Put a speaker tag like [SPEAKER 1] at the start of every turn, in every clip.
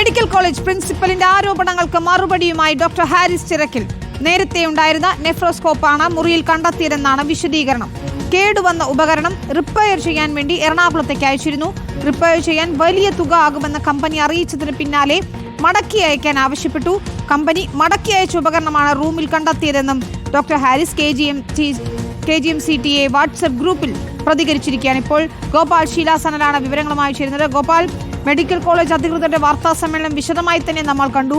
[SPEAKER 1] Medical college പ്രിൻസിപ്പലിന്റെ ആരോപണങ്ങൾക്ക് മറുപടിയുമായി doctor Haris Chirakkal. നേരത്തെ ഉണ്ടായിരുന്ന നെഫ്രോസ്കോപ്പാണ് മുറിയിൽ കണ്ടെത്തിയതെന്നാണ് വിശദീകരണം. കേടുവന്ന ഉപകരണം റിപ്പയർ ചെയ്യാൻ വേണ്ടി എറണാകുളത്തേക്ക് അയച്ചിരുന്നു. റിപ്പയർ ചെയ്യാൻ വലിയ തുക ആകുമെന്ന് കമ്പനി അറിയിച്ചതിന് പിന്നാലെ മടക്കി അയക്കാൻ ആവശ്യപ്പെട്ടു. കമ്പനി മടക്കി അയച്ച ഉപകരണമാണ് റൂമിൽ കണ്ടെത്തിയതെന്നും ഡോക്ടർ ഹാരിസ് KGMCTA വാട്സ്ആപ്പ് ഗ്രൂപ്പിൽ പ്രതികരിച്ചിരിക്കുകയാണ്. ഇപ്പോൾ ഗോപാൽ ശീലാസനലാണ് വിവരങ്ങളുമായി ചേരുന്നത്. ഗോപാൽ, മെഡിക്കൽ കോളേജ് അധികൃതരുടെ വാർത്താ സമ്മേളനം വിശദമായി തന്നെ നമ്മൾ കണ്ടു.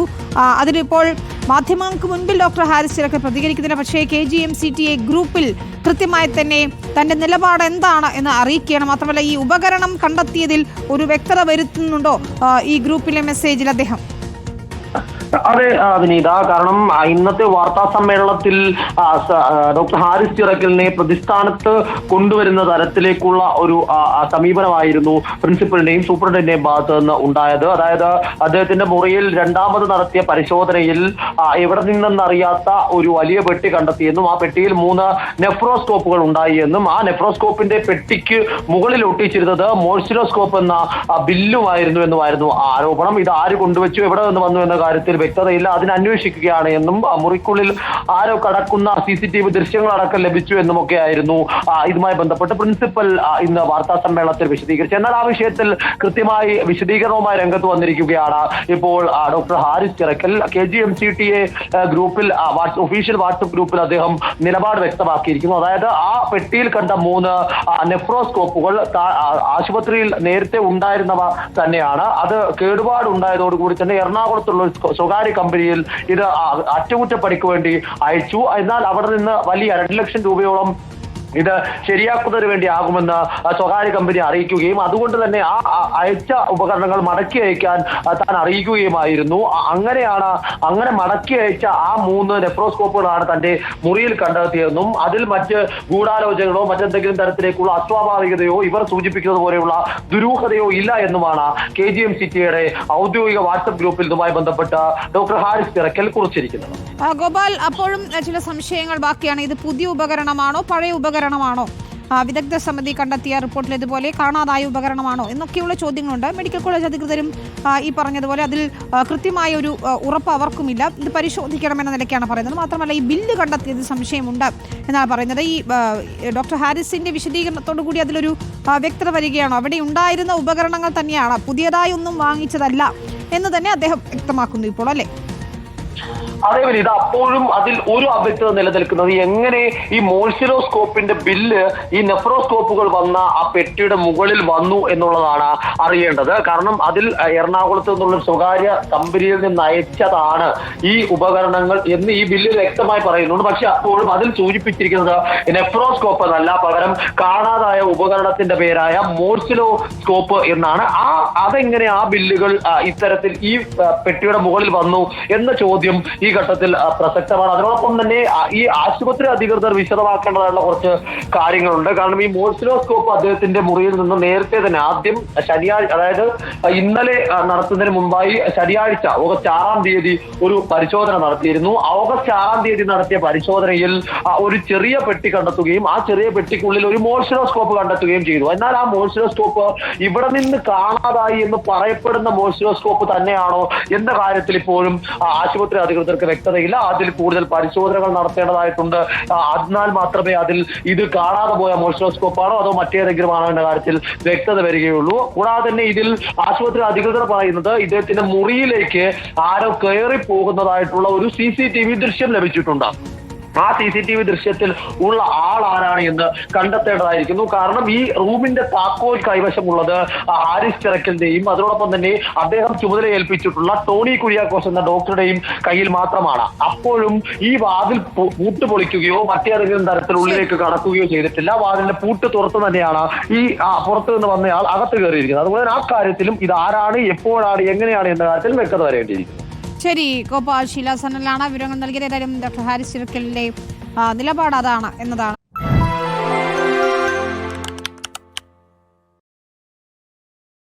[SPEAKER 1] അതിലിപ്പോൾ മാധ്യമങ്ങൾക്ക് മുൻപിൽ ഡോക്ടർ ഹാരിസ് ചിറക്കൽ പ്രതികരിക്കുന്നില്ല. പക്ഷേ KGMCTA ഗ്രൂപ്പിൽ കൃത്യമായി തന്നെ തന്റെ നിലപാട് എന്താണ് എന്ന് അറിയിക്കുകയാണ്. മാത്രമല്ല, ഈ ഉപകരണം കണ്ടെത്തിയതിൽ ഒരു വ്യക്തത വരുത്തുന്നുണ്ടോ ഈ ഗ്രൂപ്പിലെ മെസ്സേജിൽ അദ്ദേഹം?
[SPEAKER 2] അതെ വിനീത, കാരണം ഇന്നത്തെ വാർത്താ സമ്മേളനത്തിൽ ഡോക്ടർ ഹാരിസ് ചിറക്കലിനെ പ്രതിസ്ഥാനത്ത് കൊണ്ടുവരുന്ന തരത്തിലേക്കുള്ള ഒരു സമീപനമായിരുന്നു പ്രിൻസിപ്പലിന്റെയും സൂപ്രണ്ടിന്റെയും ഭാഗത്ത് നിന്ന് ഉണ്ടായത്. അതായത് അദ്ദേഹത്തിന്റെ മുറിയിൽ രണ്ടാമത് നടത്തിയ പരിശോധനയിൽ എവിടെ നിന്നെന്നറിയാത്ത ഒരു വലിയ പെട്ടി കണ്ടെത്തിയെന്നും ആ പെട്ടിയിൽ 3 നെഫ്രോസ്കോപ്പുകൾ ഉണ്ടായി എന്നും ആ നെഫ്രോസ്കോപ്പിന്റെ പെട്ടിക്ക് മുകളിൽ ഒട്ടിച്ചിരുന്നത് മോഴ്സിലോസ്കോപ്പ് എന്ന ബില്ലുമായിരുന്നു എന്നുമായിരുന്നു ആരോപണം. ഇത് ആര് കൊണ്ടുവച്ചു, എവിടെ നിന്ന് വന്നു എന്ന കാര്യത്തിൽ വ്യക്തതയില്ല. അതിനന്വേഷിക്കുകയാണ് എന്നും മുറിക്കുള്ളിൽ ആരോ കടക്കുന്ന CCTV ദൃശ്യങ്ങളടക്കം ലഭിച്ചു എന്നുമൊക്കെ ആയിരുന്നു ഇതുമായി ബന്ധപ്പെട്ട് പ്രിൻസിപ്പൽ ഇന്ന് വാർത്താ സമ്മേളനത്തിൽ വിശദീകരിച്ചു. എന്നാൽ ആ വിഷയത്തിൽ കൃത്യമായി വിശദീകരണവുമായി രംഗത്ത് വന്നിരിക്കുകയാണ് ഇപ്പോൾ ഡോക്ടർ ഹാരിസ് ചിറക്കൽ. KGMCTA ഗ്രൂപ്പിൽ ഒഫീഷ്യൽ വാട്സ്ആപ്പ് ഗ്രൂപ്പിൽ അദ്ദേഹം നിലപാട് വ്യക്തമാക്കിയിരിക്കുന്നു. അതായത് ആ പെട്ടിയിൽ കണ്ട 3 നെഫ്രോസ്കോപ്പുകൾ ആശുപത്രിയിൽ നേരത്തെ ഉണ്ടായിരുന്നവ തന്നെയാണ്. അത് കേടുപാട് ഉണ്ടായതോടുകൂടി തന്നെ എറണാകുളത്തുള്ള സ്വകാര്യ കമ്പനിയിൽ ഇത് അറ്റകുറ്റപ്പണിക്ക് വേണ്ടി അയച്ചു. എന്നാൽ അവിടെ നിന്ന് വലിയ 2 ലക്ഷം രൂപയോളം ഇത് ശരിയാക്കുന്നതിന് വേണ്ടി ആകുമെന്ന് സ്വകാര്യ കമ്പനി അറിയിക്കുകയും അതുകൊണ്ട് തന്നെ ആ അയച്ച ഉപകരണങ്ങൾ മടക്കി അയക്കാൻ താൻ അറിയിക്കുകയുമായിരുന്നു. അങ്ങനെ മടക്കി അയച്ച ആ 3 നെഫ്രോസ്കോപ്പുകളാണ് തന്റെ മുറിയിൽ കണ്ടെത്തിയതെന്നും അതിൽ മറ്റ് ഗൂഢാലോചനകളോ മറ്റെന്തെങ്കിലും തരത്തിലേക്കുള്ള അസ്വാഭാവികതയോ ഇവർ സൂചിപ്പിക്കുന്നത് പോലെയുള്ള ദുരൂഹതയോ ഇല്ല എന്നുമാണ് KGMCTയുടെ ഔദ്യോഗിക വാട്സ്ആപ്പ് ഗ്രൂപ്പിൽ ഇതുമായി ബന്ധപ്പെട്ട് ഡോക്ടർ ഹാരിസ് ചിറക്കൽ കുറിച്ചിരിക്കുന്നത്.
[SPEAKER 1] ഗോപാൽ, അപ്പോഴും ചില സംശയങ്ങൾ ബാക്കിയാണ്. ഇത് പുതിയ ഉപകരണമാണോ, പഴയ ഉപകരണമാണോ? വിദഗ്ധ സമിതി കണ്ടെത്തിയ റിപ്പോർട്ടിൽ ഇതുപോലെ കാണാതായ ഉപകരണമാണോ എന്നൊക്കെയുള്ള ചോദ്യങ്ങളുണ്ട്. മെഡിക്കൽ കോളേജ് അധികൃതരും ഈ പറഞ്ഞതുപോലെ അതിൽ കൃത്യമായ ഒരു ഉറപ്പ് അവർക്കുമില്ല. ഇത് പരിശോധിക്കണമെന്ന നിലയ്ക്കാണ് പറയുന്നത്. മാത്രമല്ല, ഈ ബില്ല് കണ്ടെത്തിയത് സംശയമുണ്ട് എന്നാണ് പറയുന്നത്. ഈ ഡോക്ടർ ഹാരിസിന്റെ വിശദീകരണത്തോടു കൂടി അതിലൊരു വ്യക്തത വരികയാണോ? അവിടെ ഉണ്ടായിരുന്ന ഉപകരണങ്ങൾ തന്നെയാണ്, പുതിയതായി ഒന്നും വാങ്ങിച്ചതല്ല എന്ന് തന്നെ അദ്ദേഹം വ്യക്തമാക്കുന്നു ഇപ്പോൾ, അല്ലേ?
[SPEAKER 2] അതേപോലെ ഇത് അപ്പോഴും അതിൽ ഒരു അവ്യക്തത നിലനിൽക്കുന്നത് എങ്ങനെ ഈ മോഴ്സിലോസ്കോപ്പിന്റെ ബില്ല് ഈ നെഫ്രോസ്കോപ്പുകൾ വന്ന ആ പെട്ടിയുടെ മുകളിൽ വന്നു എന്നുള്ളതാണ് അറിയേണ്ടത്. കാരണം അതിൽ എറണാകുളത്ത് നിന്നുള്ള സ്വകാര്യ കമ്പനിയിൽ നിന്ന് അയച്ചതാണ് ഈ ഉപകരണങ്ങൾ എന്ന് ഈ ബില്ലിൽ വ്യക്തമായി പറയുന്നുണ്ട്. പക്ഷെ അപ്പോഴും അതിൽ സൂചിപ്പിച്ചിരിക്കുന്നത് നെഫ്രോസ്കോപ്പ് എന്നല്ല, പകരം കാണാതായ ഉപകരണത്തിന്റെ പേരായ മോഴ്സിലോസ്കോപ്പ് എന്നാണ്. അതെങ്ങനെ ആ ബില്ലുകൾ ഇത്തരത്തിൽ ഈ പെട്ടിയുടെ മുകളിൽ വന്നു എന്ന ചോദ്യം ഈ ഘട്ടത്തിൽ പ്രസക്തമാണ്. അതിനോടൊപ്പം തന്നെ ഈ ആശുപത്രി അധികൃതർ വിശദമാക്കേണ്ടതായുള്ള കുറച്ച് കാര്യങ്ങളുണ്ട്. കാരണം ഈ മോഴ്സിലോസ്കോപ്പ് അദ്ദേഹത്തിന്റെ മുറിയിൽ നിന്ന് നേരത്തെ തന്നെ ആദ്യം ശനിയാഴ്ച, അതായത് ഇന്നലെ നടത്തുന്നതിന് മുമ്പായി ശനിയാഴ്ച ഓഗസ്റ്റ് 6-ാം തീയതി ഒരു പരിശോധന നടത്തിയിരുന്നു. ഓഗസ്റ്റ് 6-ാം തീയതി നടത്തിയ പരിശോധനയിൽ ഒരു ചെറിയ പെട്ടി കണ്ടെത്തുകയും ആ ചെറിയ പെട്ടിക്കുള്ളിൽ ഒരു മോഴ്സിലോസ്കോപ്പ് കണ്ടെത്തുകയും ചെയ്തു. എന്നാൽ ആ മോഴ്സിലോസ്കോപ്പ് ഇവിടെ നിന്ന് കാണാതായി എന്ന് പറയപ്പെടുന്ന മോഴ്സിലോസ്കോപ്പ് തന്നെയാണോ എന്ന കാര്യത്തിൽ ഇപ്പോഴും ആശുപത്രി അധികൃതർക്ക് വ്യക്തതയില്ല. അതിൽ കൂടുതൽ പരിശോധനകൾ നടത്തേണ്ടതായിട്ടുണ്ട്. എന്നാൽ മാത്രമേ അതിൽ ഇത് കാണാതെ പോയ മോഴ്സിലോസ്കോപ്പാണോ അതോ മറ്റേതെങ്കിലും ആണോ എന്ന കാര്യത്തിൽ വ്യക്തത വരികയുള്ളൂ. കൂടാതെ തന്നെ ഇതിൽ ആശുപത്രി അധികൃതർ പറയുന്നത് ഇദ്ദേഹത്തിന്റെ മുറിയിലേക്ക് ആരോ കയറി പോകുന്നതായിട്ടുള്ള ഒരു CCTV ദൃശ്യം ലഭിച്ചിട്ടുണ്ട്. ആ CCTV ദൃശ്യത്തിൽ ഉള്ള ആൾ ആരാണ് എന്ന് കണ്ടെത്തേണ്ടതായിരിക്കുന്നു. കാരണം ഈ റൂമിന്റെ താക്കോൽ കൈവശമുള്ളത് ഹാരിസ് ചിറക്കലിന്റെയും അതോടൊപ്പം തന്നെ അദ്ദേഹം ചുമതല ഏൽപ്പിച്ചിട്ടുള്ള ടോണി കുര്യാക്കോസ് എന്ന ഡോക്ടറുടെയും കയ്യിൽ മാത്രമാണ്. അപ്പോഴും ഈ വാതിൽ പൂട്ട് പൊളിക്കുകയോ മറ്റേതെങ്കിലും തരത്തിലുള്ളിലേക്ക് കടക്കുകയോ ചെയ്തിട്ടില്ല. വാതിലിന്റെ പൂട്ട് തുറത്ത് തന്നെയാണ് ഈ പുറത്തു നിന്ന് വന്നയാൾ അകത്ത് കയറിയിരിക്കുന്നത്. അതുപോലെ ആ കാര്യത്തിലും ഇത് ആരാണ്, എപ്പോഴാണ്, എങ്ങനെയാണ് എന്ന കാര്യത്തിൽ വ്യക്തത വരേണ്ടിയിരിക്കുന്നു.
[SPEAKER 1] ശരി, ഗോപാൽ ശീലാസനലാണ് വിവരങ്ങൾ നൽകിയത്. ഏതായാലും ഡോക്ടർ ഹാരിസ് ചിറക്കലിന്റെ നിലപാട് അതാണ് എന്നതാണ്.